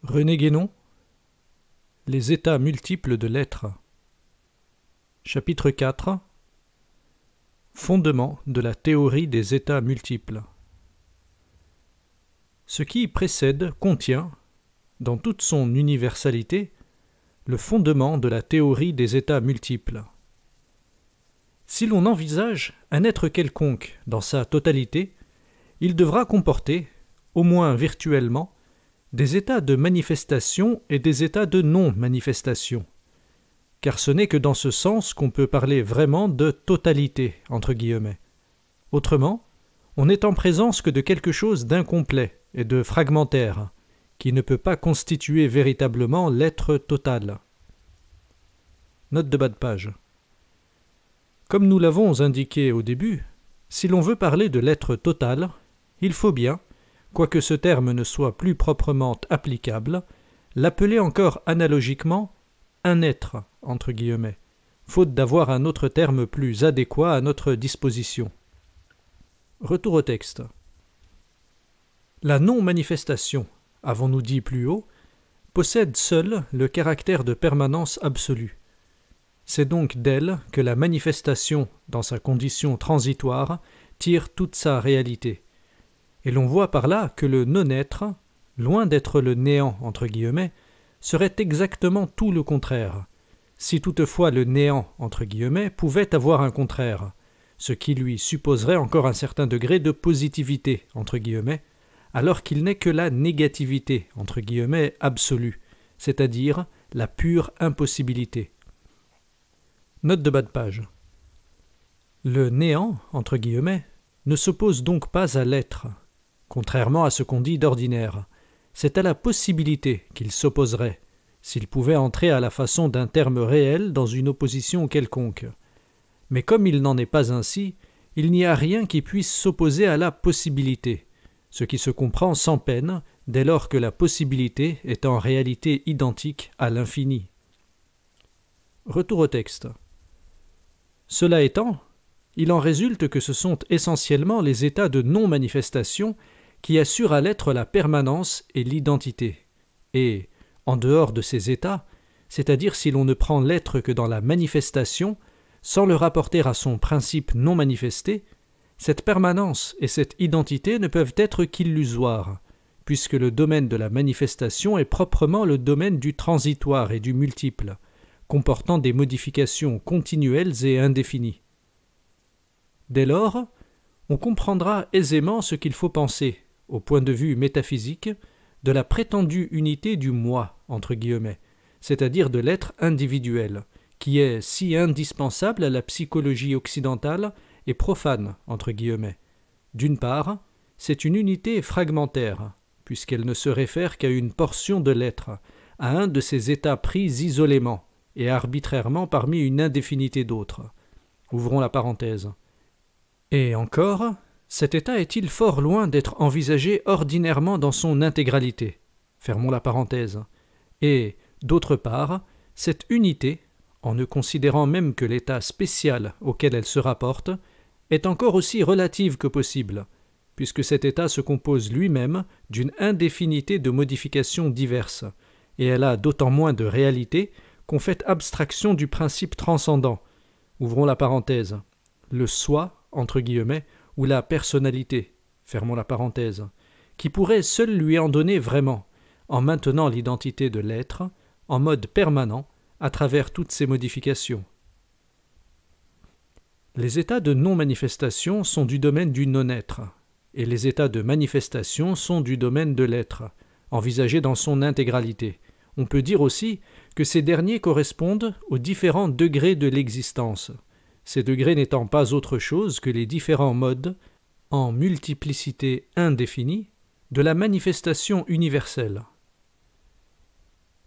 René Guénon, les états multiples de l'être. Chapitre 4. Fondement de la théorie des états multiples. Ce qui précède contient, dans toute son universalité, le fondement de la théorie des états multiples. Si l'on envisage un être quelconque dans sa totalité, il devra comporter, au moins virtuellement, des états de manifestation et des états de non-manifestation, car ce n'est que dans ce sens qu'on peut parler vraiment de totalité, entre guillemets. Autrement, on n'est en présence que de quelque chose d'incomplet et de fragmentaire, qui ne peut pas constituer véritablement l'être total. Note de bas de page. Comme nous l'avons indiqué au début, si l'on veut parler de l'être total, il faut bien, quoique ce terme ne soit plus proprement applicable, l'appeler encore analogiquement « un être », entre guillemets, faute d'avoir un autre terme plus adéquat à notre disposition. Retour au texte. La non-manifestation, avons-nous dit plus haut, possède seule le caractère de permanence absolue. C'est donc d'elle que la manifestation, dans sa condition transitoire, tire toute sa réalité. Et l'on voit par là que le non-être, loin d'être le néant entre guillemets, serait exactement tout le contraire, si toutefois le néant entre guillemets pouvait avoir un contraire, ce qui lui supposerait encore un certain degré de positivité entre guillemets, alors qu'il n'est que la négativité entre guillemets absolue, c'est-à-dire la pure impossibilité. Note de bas de page. Le néant entre guillemets ne s'oppose donc pas à l'être. Contrairement à ce qu'on dit d'ordinaire, c'est à la possibilité qu'il s'opposerait, s'il pouvait entrer à la façon d'un terme réel dans une opposition quelconque. Mais comme il n'en est pas ainsi, il n'y a rien qui puisse s'opposer à la possibilité, ce qui se comprend sans peine dès lors que la possibilité est en réalité identique à l'infini. Retour au texte. Cela étant, il en résulte que ce sont essentiellement les états de non-manifestation qui assurent à l'être la permanence et l'identité. Et, en dehors de ces états, c'est-à-dire si l'on ne prend l'être que dans la manifestation, sans le rapporter à son principe non manifesté, cette permanence et cette identité ne peuvent être qu'illusoires, puisque le domaine de la manifestation est proprement le domaine du transitoire et du multiple, comportant des modifications continuelles et indéfinies. Dès lors, on comprendra aisément ce qu'il faut penser, au point de vue métaphysique, de la prétendue unité du moi, entre guillemets, c'est-à-dire de l'être individuel, qui est si indispensable à la psychologie occidentale et profane, entre guillemets. D'une part, c'est une unité fragmentaire, puisqu'elle ne se réfère qu'à une portion de l'être, à un de ses états pris isolément et arbitrairement parmi une indéfinité d'autres. Ouvrons la parenthèse. Et encore, cet état est-il fort loin d'être envisagé ordinairement dans son intégralité? Fermons la parenthèse. Et, d'autre part, cette unité, en ne considérant même que l'état spécial auquel elle se rapporte, est encore aussi relative que possible, puisque cet état se compose lui-même d'une indéfinité de modifications diverses, et elle a d'autant moins de réalité qu'on fait abstraction du principe transcendant. Ouvrons la parenthèse. Le soi, entre guillemets, ou la personnalité, fermons la parenthèse, qui pourrait seul lui en donner vraiment, en maintenant l'identité de l'être, en mode permanent, à travers toutes ces modifications. Les états de non-manifestation sont du domaine du non-être, et les états de manifestation sont du domaine de l'être, envisagés dans son intégralité. On peut dire aussi que ces derniers correspondent aux différents degrés de l'existence, ces degrés n'étant pas autre chose que les différents modes, en multiplicité indéfinie, de la manifestation universelle.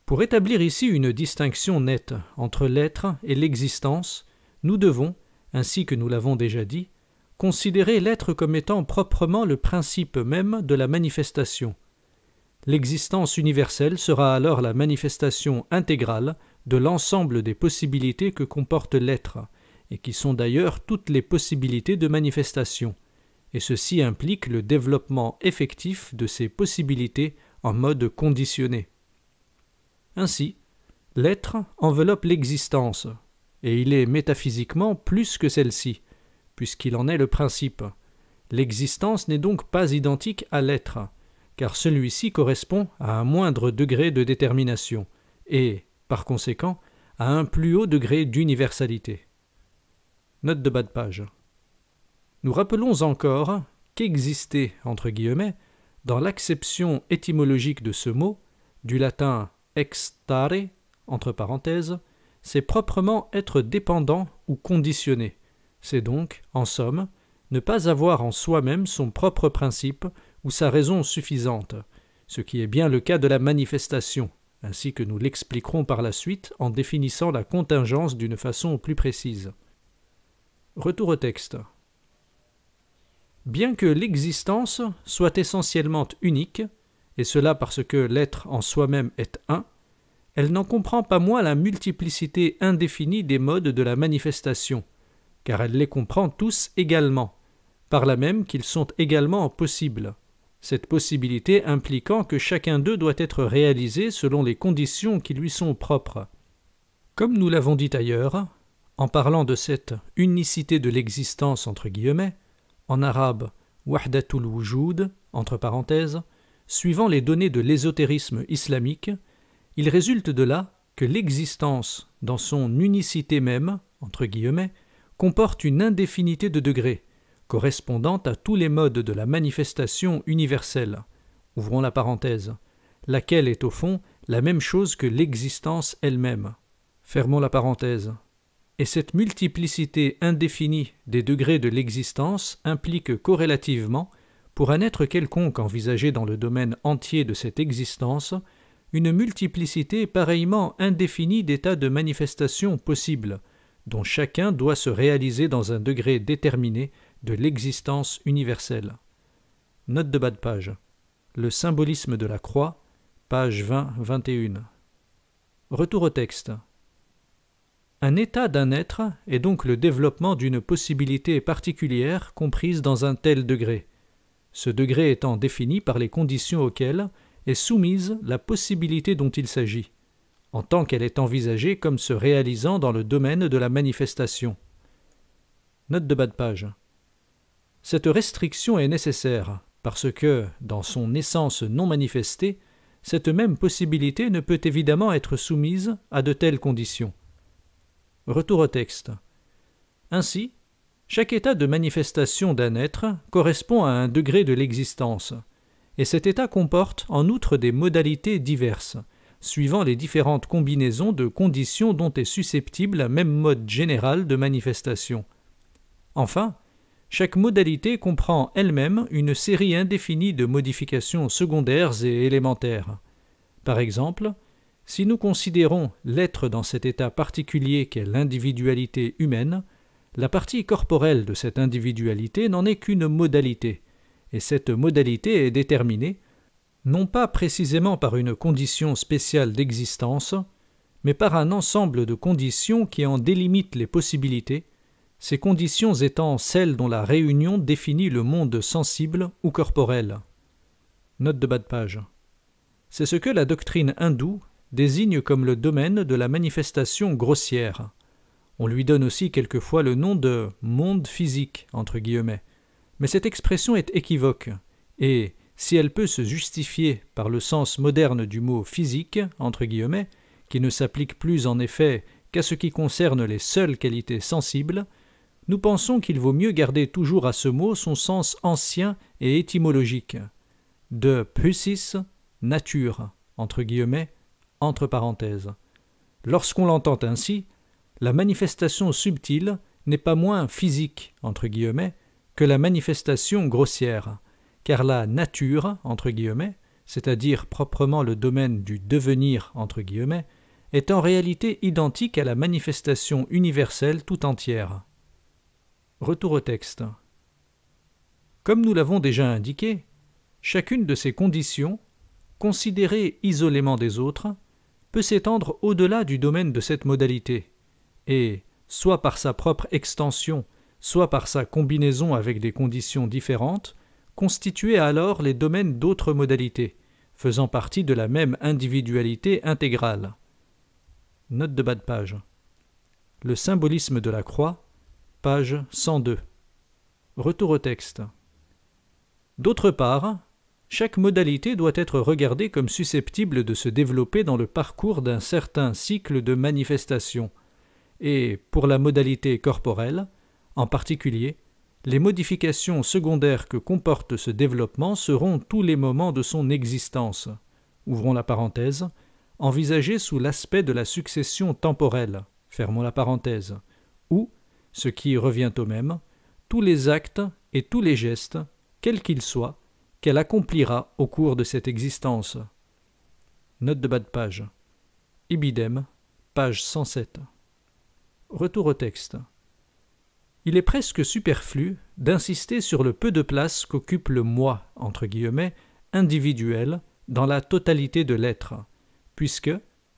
Pour établir ici une distinction nette entre l'être et l'existence, nous devons, ainsi que nous l'avons déjà dit, considérer l'être comme étant proprement le principe même de la manifestation. L'existence universelle sera alors la manifestation intégrale de l'ensemble des possibilités que comporte l'être, et qui sont d'ailleurs toutes les possibilités de manifestation, et ceci implique le développement effectif de ces possibilités en mode conditionné. Ainsi, l'être enveloppe l'existence, et il est métaphysiquement plus que celle-ci, puisqu'il en est le principe. L'existence n'est donc pas identique à l'être, car celui-ci correspond à un moindre degré de détermination, et, par conséquent, à un plus haut degré d'universalité. Note de bas de page. Nous rappelons encore qu'exister, entre guillemets, dans l'acception étymologique de ce mot, du latin extare, entre parenthèses, c'est proprement être dépendant ou conditionné. C'est donc, en somme, ne pas avoir en soi-même son propre principe ou sa raison suffisante, ce qui est bien le cas de la manifestation, ainsi que nous l'expliquerons par la suite en définissant la contingence d'une façon plus précise. Retour au texte. Bien que l'existence soit essentiellement unique, et cela parce que l'être en soi-même est un, elle n'en comprend pas moins la multiplicité indéfinie des modes de la manifestation, car elle les comprend tous également, par là même qu'ils sont également possibles, cette possibilité impliquant que chacun d'eux doit être réalisé selon les conditions qui lui sont propres. Comme nous l'avons dit ailleurs, en parlant de cette unicité de l'existence entre guillemets, en arabe wahdatul wujud, entre parenthèses, suivant les données de l'ésotérisme islamique, il résulte de là que l'existence, dans son unicité même, entre guillemets, comporte une indéfinité de degrés, correspondant à tous les modes de la manifestation universelle, ouvrons la parenthèse, laquelle est au fond la même chose que l'existence elle-même, fermons la parenthèse. Et cette multiplicité indéfinie des degrés de l'existence implique corrélativement, pour un être quelconque envisagé dans le domaine entier de cette existence, une multiplicité pareillement indéfinie d'états de manifestation possibles, dont chacun doit se réaliser dans un degré déterminé de l'existence universelle. Note de bas de page. Le symbolisme de la croix, page 20-21. Retour au texte. Un état d'un être est donc le développement d'une possibilité particulière comprise dans un tel degré, ce degré étant défini par les conditions auxquelles est soumise la possibilité dont il s'agit, en tant qu'elle est envisagée comme se réalisant dans le domaine de la manifestation. Note de bas de page. Cette restriction est nécessaire parce que, dans son essence non manifestée, cette même possibilité ne peut évidemment être soumise à de telles conditions. Retour au texte. Ainsi, chaque état de manifestation d'un être correspond à un degré de l'existence, et cet état comporte en outre des modalités diverses, suivant les différentes combinaisons de conditions dont est susceptible un même mode général de manifestation. Enfin, chaque modalité comprend elle-même une série indéfinie de modifications secondaires et élémentaires. Par exemple, si nous considérons l'être dans cet état particulier qu'est l'individualité humaine, la partie corporelle de cette individualité n'en est qu'une modalité, et cette modalité est déterminée, non pas précisément par une condition spéciale d'existence, mais par un ensemble de conditions qui en délimitent les possibilités, ces conditions étant celles dont la réunion définit le monde sensible ou corporel. Note de bas de page. C'est ce que la doctrine hindoue désigne comme le domaine de la manifestation grossière. On lui donne aussi quelquefois le nom de « monde physique », entre guillemets. Mais cette expression est équivoque, et, si elle peut se justifier par le sens moderne du mot « physique », entre guillemets, qui ne s'applique plus en effet qu'à ce qui concerne les seules qualités sensibles, nous pensons qu'il vaut mieux garder toujours à ce mot son sens ancien et étymologique, de « physis », nature, entre guillemets, entre parenthèses. Lorsqu'on l'entend ainsi, la manifestation subtile n'est pas moins physique, entre guillemets, que la manifestation grossière, car la nature, entre guillemets, c'est-à-dire proprement le domaine du devenir, entre guillemets, est en réalité identique à la manifestation universelle tout entière. Retour au texte. Comme nous l'avons déjà indiqué, chacune de ces conditions, considérée isolément des autres, peut s'étendre au-delà du domaine de cette modalité, et, soit par sa propre extension, soit par sa combinaison avec des conditions différentes, constituer alors les domaines d'autres modalités, faisant partie de la même individualité intégrale. Note de bas de page. Le symbolisme de la croix, page 102. Retour au texte. D'autre part, chaque modalité doit être regardée comme susceptible de se développer dans le parcours d'un certain cycle de manifestation, et, pour la modalité corporelle, en particulier, les modifications secondaires que comporte ce développement seront tous les moments de son existence, ouvrons la parenthèse, envisagés sous l'aspect de la succession temporelle, fermons la parenthèse, ou, ce qui revient au même, tous les actes et tous les gestes, quels qu'ils soient, qu'elle accomplira au cours de cette existence. Note de bas de page. Ibidem, page 107. Retour au texte. Il est presque superflu d'insister sur le peu de place qu'occupe le « moi » entre guillemets, individuel dans la totalité de l'être, puisque,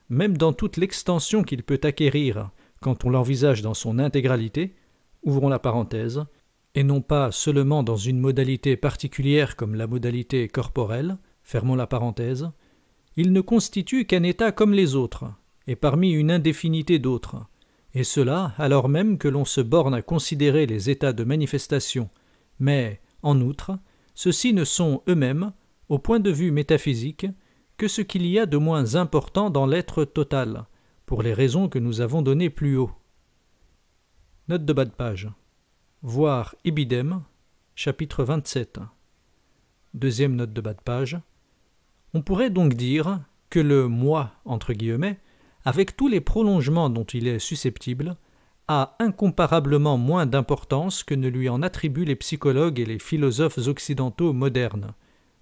même dans toute l'extension qu'il peut acquérir quand on l'envisage dans son intégralité, ouvrons la parenthèse, et non pas seulement dans une modalité particulière comme la modalité corporelle, fermons la parenthèse, il ne constitue qu'un état comme les autres, et parmi une indéfinité d'autres, et cela alors même que l'on se borne à considérer les états de manifestation, mais, en outre, ceux-ci ne sont eux-mêmes, au point de vue métaphysique, que ce qu'il y a de moins important dans l'être total, pour les raisons que nous avons données plus haut. Note de bas de page. Voir Ibidem, chapitre 27. Deuxième note de bas de page. On pourrait donc dire que le « moi » entre guillemets, avec tous les prolongements dont il est susceptible, a incomparablement moins d'importance que ne lui en attribuent les psychologues et les philosophes occidentaux modernes,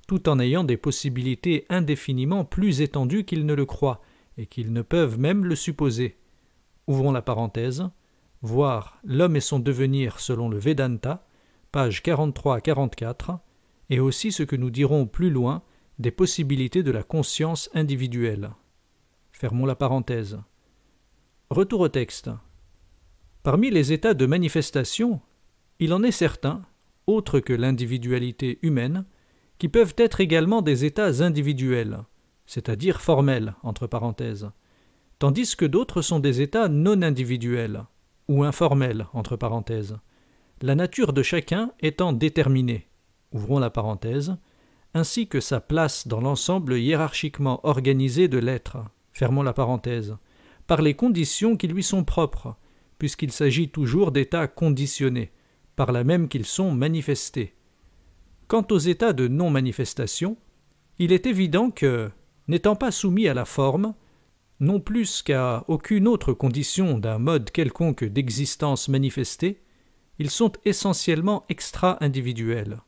tout en ayant des possibilités indéfiniment plus étendues qu'ils ne le croient, et qu'ils ne peuvent même le supposer. Ouvrons la parenthèse, voir L'homme et son devenir selon le Vedanta, pages 43 à 44, et aussi ce que nous dirons plus loin des possibilités de la conscience individuelle. Fermons la parenthèse. Retour au texte. Parmi les états de manifestation, il en est certains, autres que l'individualité humaine, qui peuvent être également des états individuels, c'est-à-dire formels, entre parenthèses, tandis que d'autres sont des états non individuels, ou informels, entre parenthèses, la nature de chacun étant déterminée, ouvrons la parenthèse, ainsi que sa place dans l'ensemble hiérarchiquement organisé de l'être, fermons la parenthèse, par les conditions qui lui sont propres, puisqu'il s'agit toujours d'états conditionnés, par là même qu'ils sont manifestés. Quant aux états de non-manifestation, il est évident que, n'étant pas soumis à la forme, non plus qu'à aucune autre condition d'un mode quelconque d'existence manifestée, ils sont essentiellement extra-individuels.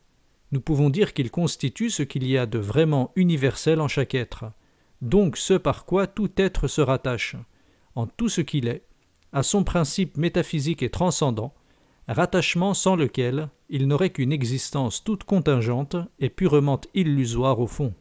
Nous pouvons dire qu'ils constituent ce qu'il y a de vraiment universel en chaque être, donc ce par quoi tout être se rattache, en tout ce qu'il est, à son principe métaphysique et transcendant, rattachement sans lequel il n'aurait qu'une existence toute contingente et purement illusoire au fond.